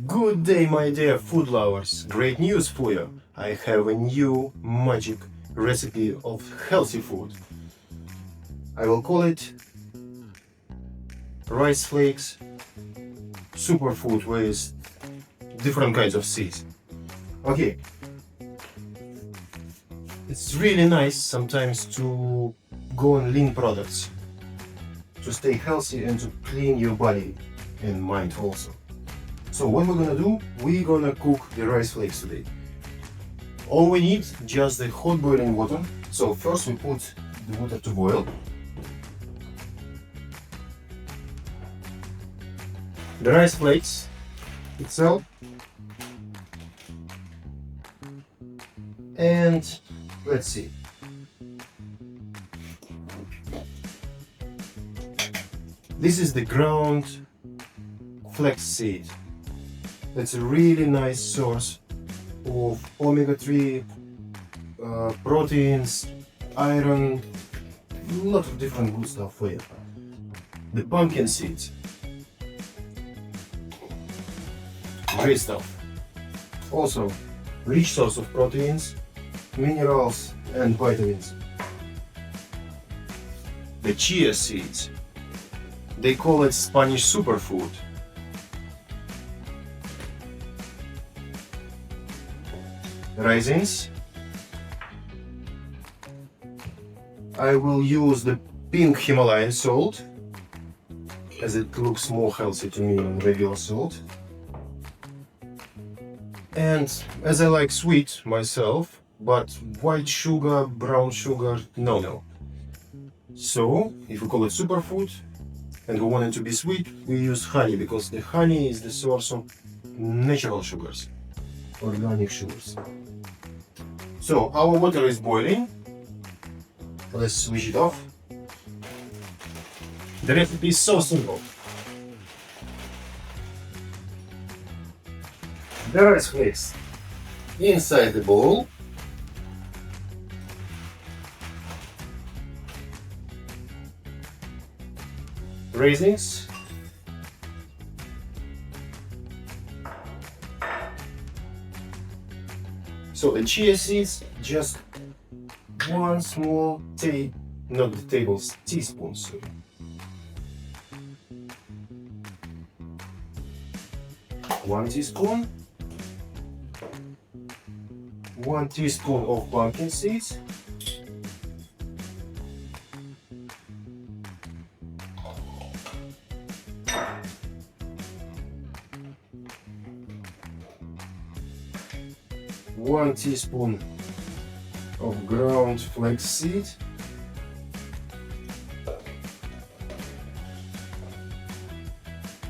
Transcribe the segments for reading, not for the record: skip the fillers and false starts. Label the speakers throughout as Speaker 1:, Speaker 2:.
Speaker 1: Good day, my dear food lovers! Great news for you! I have a new magic recipe of healthy food. I will call it Rice Flakes Superfood with different kinds of seeds. Okay, it's really nice sometimes to go on lean products to stay healthy and to clean your body and mind also. So what we're gonna do, we're gonna cook the rice flakes today. All we need, just the hot boiling water. So first we put the water to boil. The rice flakes itself. And let's see. This is the ground flaxseed. It's a really nice source of omega-3 proteins, iron, a lot of different good stuff for you. The pumpkin seeds, great stuff. Also, rich source of proteins, minerals and vitamins. The chia seeds, they call it Spanish superfood. Raisins. I will use the pink Himalayan salt as it looks more healthy to me than regular salt. And as I like sweet myself, but white sugar, brown sugar, no. So, if we call it superfood and we want it to be sweet, we use honey because the honey is the source of natural sugars, organic sugars. So our water is boiling. Let's switch it off. The recipe is so simple. The rice flakes inside the bowl. Raisins. So the chia seeds, just one small teaspoon, sorry. One teaspoon. 1 teaspoon of pumpkin seeds. One teaspoon of ground flaxseed.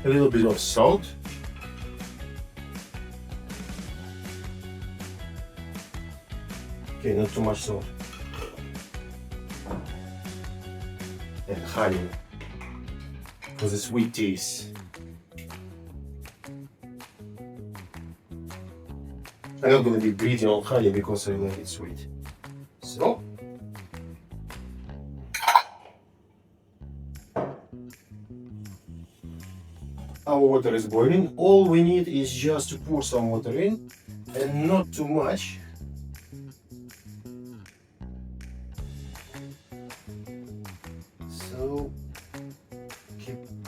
Speaker 1: A little bit of salt. Okay, not too much salt. And honey for the sweet taste. I'm not going to be greedy on honey because I like it sweet. So, our water is boiling. All we need is just to pour some water in and not too much. So,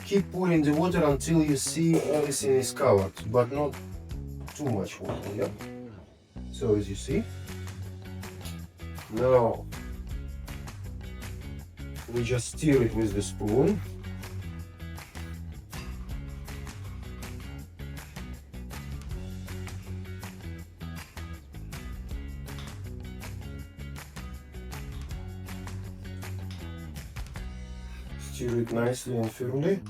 Speaker 1: keep pouring the water until you see everything is covered, but not too much water, yeah? So as you see, now we just stir it with the spoon. Stir it nicely and firmly.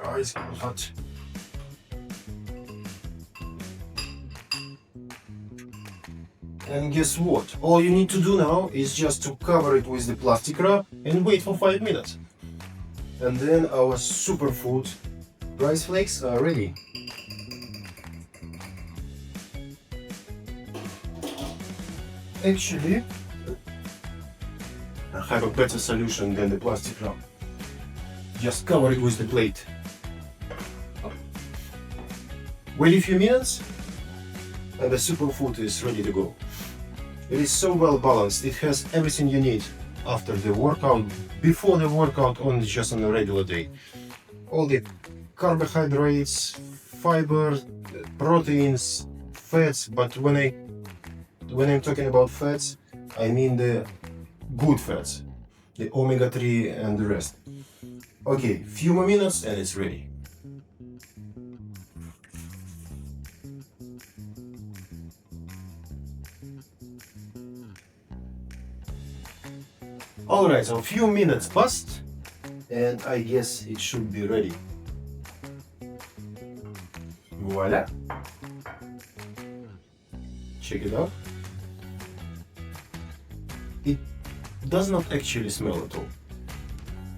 Speaker 1: Oh, it's hot. And guess what? All you need to do now is just to cover it with the plastic wrap and wait for 5 minutes. And then our superfood rice flakes are ready. Actually, I have a better solution than the plastic wrap. Just cover it with the plate. Wait a few minutes and the superfood is ready to go. It is so well balanced, it has everything you need after the workout, before the workout, on just on a regular day. All the carbohydrates, fiber, proteins, fats, but when I'm talking about fats, I mean the good fats, the omega-3 and the rest. Okay, few more minutes and it's ready. Alright, so a few minutes passed and I guess it should be ready. Voila! Check it out. It does not actually smell at all,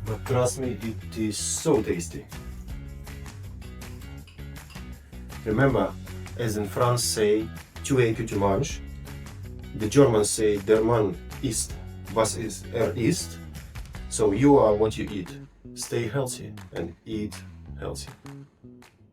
Speaker 1: but trust me, it is so tasty. Remember, as in France say, tu es que tu manges, the Germans say der Mann isst, was ist isst, so you are what you eat. Stay healthy and eat healthy.